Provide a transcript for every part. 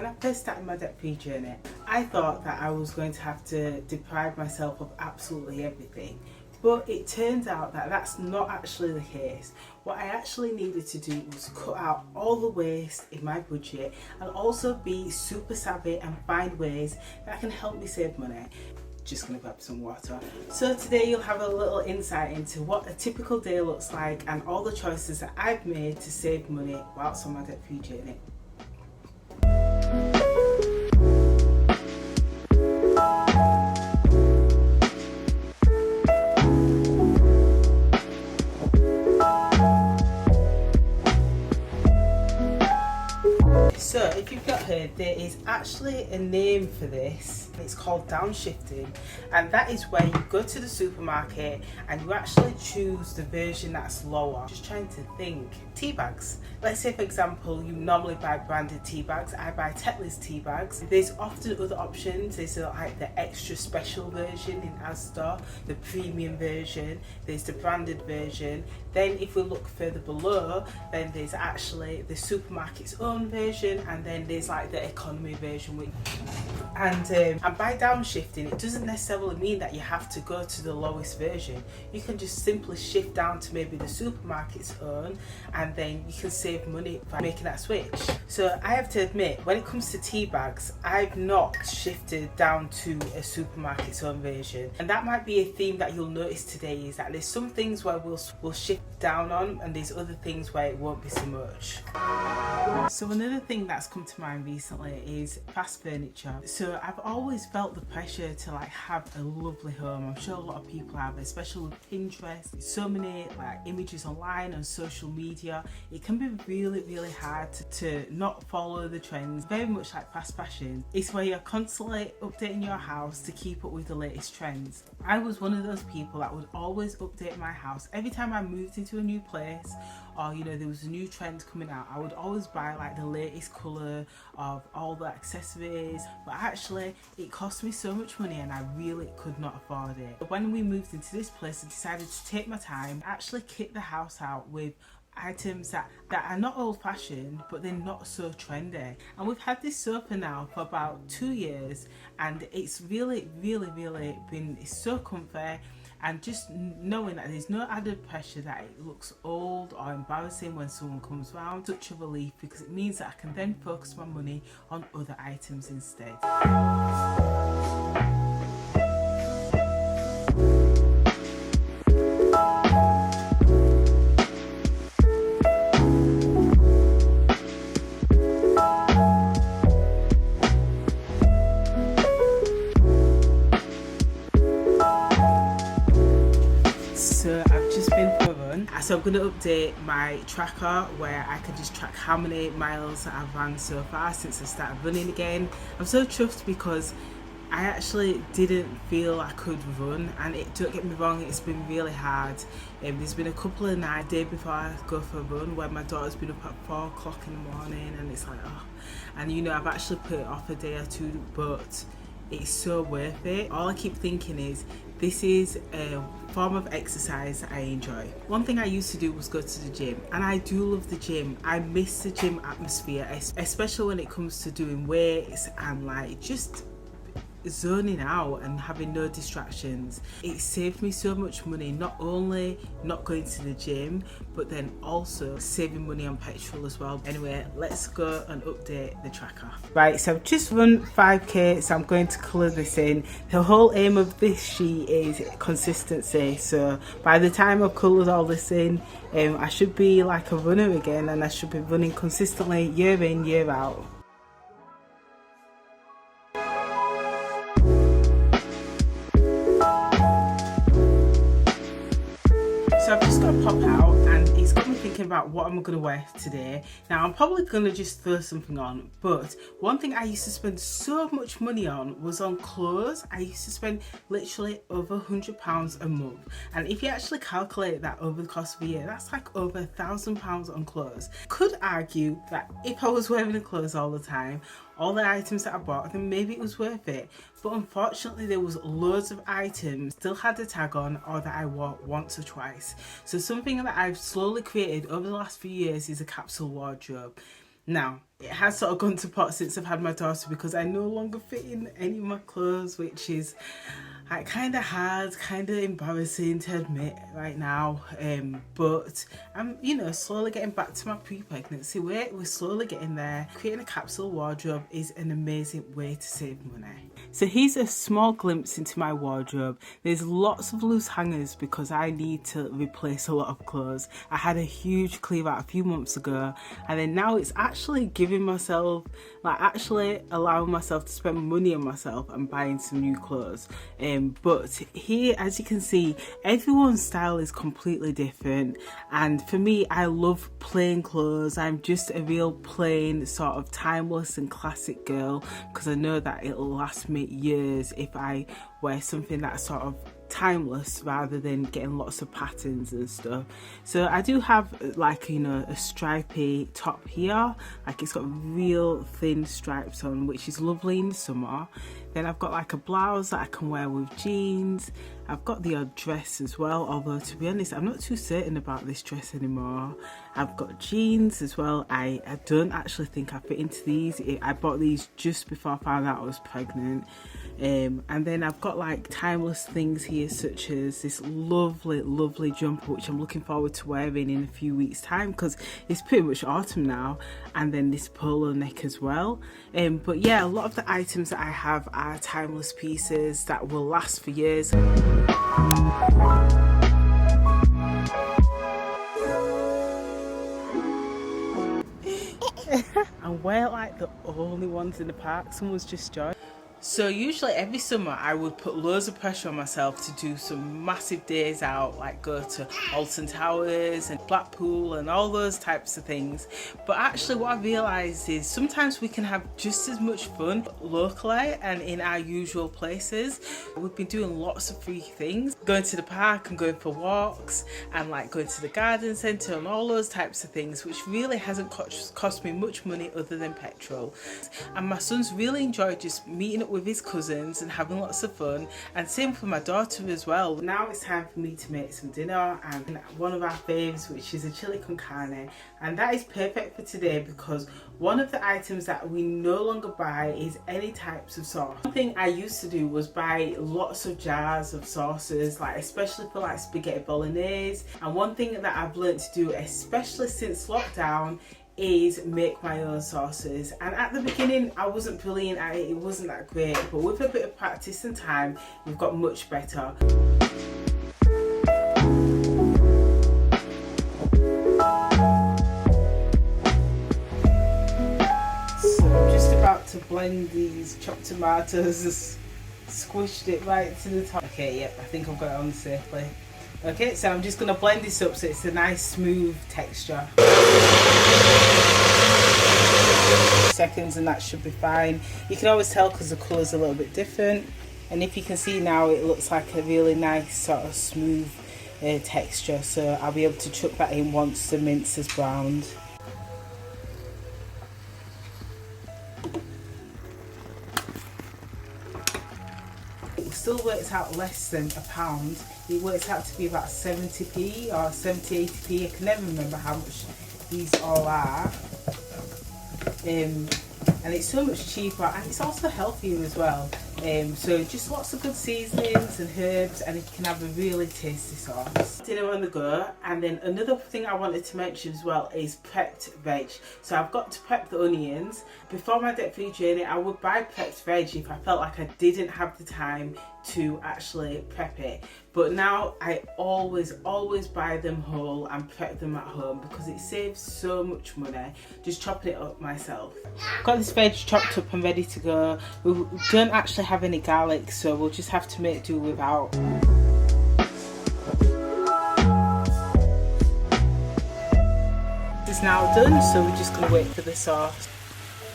I first started my debt-free journey, I thought that I was going to have to deprive myself of absolutely everything. But it turns out that that's not actually the case. What I actually needed to do was cut out all the waste in my budget and also be super savvy and find ways that can help me save money. Just gonna grab some water. So today you'll have a little insight into what a typical day looks like and all the choices that I've made to save money whilst on my debt-free journey. So if you've not heard, there is actually a name for this. It's called downshifting, and that is where you go to the supermarket and you actually choose the version that's lower. Just trying to think. Tea bags. Let's say for example you normally buy branded tea bags. I buy Tetley's tea bags. There's often other options. There's like the extra special version in Asda, the premium version, there's the branded version. Then if we look further below, then there's actually the supermarket's own version, and then there's like the economy version. And by downshifting, it doesn't necessarily mean that you have to go to the lowest version. You can just simply shift down to maybe the supermarket's own, and then you can save money by making that switch. So I have to admit, when it comes to tea bags, I've not shifted down to a supermarket's own version. And that might be a theme that you'll notice today, is that there's some things where we'll shift down on, and there's other things where it won't be so much. So another thing that's come to mind recently is fast furniture. So I've always felt the pressure to like have a lovely home. I'm sure a lot of people have, especially with Pinterest. So many like images online and social media. It can be really hard to not follow the trends. Very much like fast fashion. It's where you're constantly updating your house to keep up with the latest trends. I was one of those people that would always update my house every time I moved into a new place, or you know there was a new trend coming out. I would always buy like the latest colour of all the accessories, but actually it cost me so much money and I really could not afford it. When we moved into this place, I decided to take my time, actually kit the house out with items that are not old-fashioned, but they're not so trendy. And we've had this sofa now for about 2 years, and it's really been, it's so comfy. And just knowing that there's no added pressure that it looks old or embarrassing when someone comes round, such a relief, because it means that I can then focus my money on other items instead. So I've just been for a run, so I'm going to update my tracker where I can just track how many miles I've run so far since I started running again. I'm so chuffed because I actually didn't feel I could run, and don't get me wrong, it's been really hard. There's been a couple of nights day before I go for a run where my daughter's been up at 4 o'clock in the morning, and it's like oh, and you know I've actually put it off a day or two, but it's so worth it. All I keep thinking is this is a form of exercise that I enjoy. One thing I used to do was go to the gym, and I do love the gym. I miss the gym atmosphere, especially when it comes to doing weights and like just zoning out and having no distractions. It saved me so much money, not only not going to the gym, but then also saving money on petrol as well. Anyway, let's go and update the tracker. Right, so I've just run 5k, so I'm going to colour this in. The whole aim of this sheet is consistency, so by the time I've coloured all this in, I should be like a runner again, and I should be running consistently year in, year out. So I've just got to pop out, and it's got me thinking about what I'm going to wear today. Now I'm probably going to just throw something on, but one thing I used to spend so much money on was on clothes. I used to spend literally over £100 a month, and if you actually calculate that over the course of a year, that's like over £1,000 on clothes. Could argue that if I was wearing the clothes all the time, all the items that I bought, then maybe it was worth it. But unfortunately there was loads of items still had a tag on, or that I wore once or twice. So something that I've slowly created over the last few years is a capsule wardrobe. Now it has sort of gone to pot since I've had my daughter, because I no longer fit in any of my clothes, which is like kind of hard, kind of embarrassing to admit right now, but I'm, you know, slowly getting back to my pre-pregnancy weight. We're slowly getting there. Creating a capsule wardrobe is an amazing way to save money. So here's a small glimpse into my wardrobe. There's lots of loose hangers because I need to replace a lot of clothes. I had a huge clear out a few months ago, and then now it's actually giving myself, like actually allowing myself to spend money on myself and buying some new clothes. But here, as you can see, everyone's style is completely different, and for me, I love plain clothes. I'm just a real plain, sort of timeless and classic girl, because I know that it'll last me years if I wear something that's sort of timeless rather than getting lots of patterns and stuff. So I do have, like, you know, a stripy top here, like it's got real thin stripes on, which is lovely in the summer. Then I've got like a blouse that I can wear with jeans. I've got the odd dress as well, although to be honest I'm not too certain about this dress anymore. I've got jeans as well. I don't actually think I fit into these. I bought these just before I found out I was pregnant. And then I've got like timeless things here, such as this lovely jumper, which I'm looking forward to wearing in a few weeks time because it's pretty much autumn now, and then this polo neck as well. But yeah, a lot of the items that I have are timeless pieces that will last for years. And we're like the only ones in the park. Someone's just joined. So usually every summer I would put loads of pressure on myself to do some massive days out, like go to Alton Towers and Blackpool and all those types of things. But actually what I realised is sometimes we can have just as much fun locally and in our usual places. We've been doing lots of free things, going to the park and going for walks and like going to the garden centre and all those types of things, which really hasn't cost me much money other than petrol. And my son's really enjoyed just meeting up with his cousins and having lots of fun, and same for my daughter as well. Now it's time for me to make some dinner, and one of our faves, which is a chili con carne, and that is perfect for today because one of the items that we no longer buy is any types of sauce. One thing I used to do was buy lots of jars of sauces, like especially for like spaghetti bolognese, and one thing that I've learned to do, especially since lockdown, is make my own sauces. And at the beginning I wasn't brilliant at it, it wasn't that great, but with a bit of practice and time we've got much better. So I'm just about to blend these chopped tomatoes, squished it right to the top. Okay, yep, I think I've got it on safely. Okay, so I'm just going to blend this up so it's a nice smooth texture. Seconds and that should be fine. You can always tell because the colour's a little bit different, and if you can see now it looks like a really nice sort of smooth texture, so I'll be able to chuck that in once the mince is browned. It still works out less than £1. It works out to be about 70p or 70-80p. I can never remember how much these all are. And it's so much cheaper, and it's also healthier as well. So just lots of good seasonings and herbs, and you can have a really tasty sauce. Dinner on the go. And then another thing I wanted to mention as well is prepped veg. So I've got to prep the onions. Before my debt-free journey I would buy prepped veg if I felt like I didn't have the time to actually prep it, but now I always buy them whole and prep them at home because it saves so much money just chopping it up myself. Got this veg chopped up and ready to go. We don't actually have any garlic, so we'll just have to make do without. It's now done, so we're just going to wait for the sauce.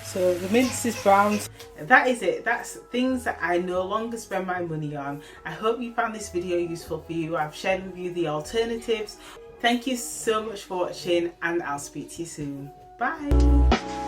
So the mince is browned, and that is it. That's things that I no longer spend my money on. I hope you found this video useful for you. I've shared with you the alternatives. Thank you so much for watching, and I'll speak to you soon. Bye.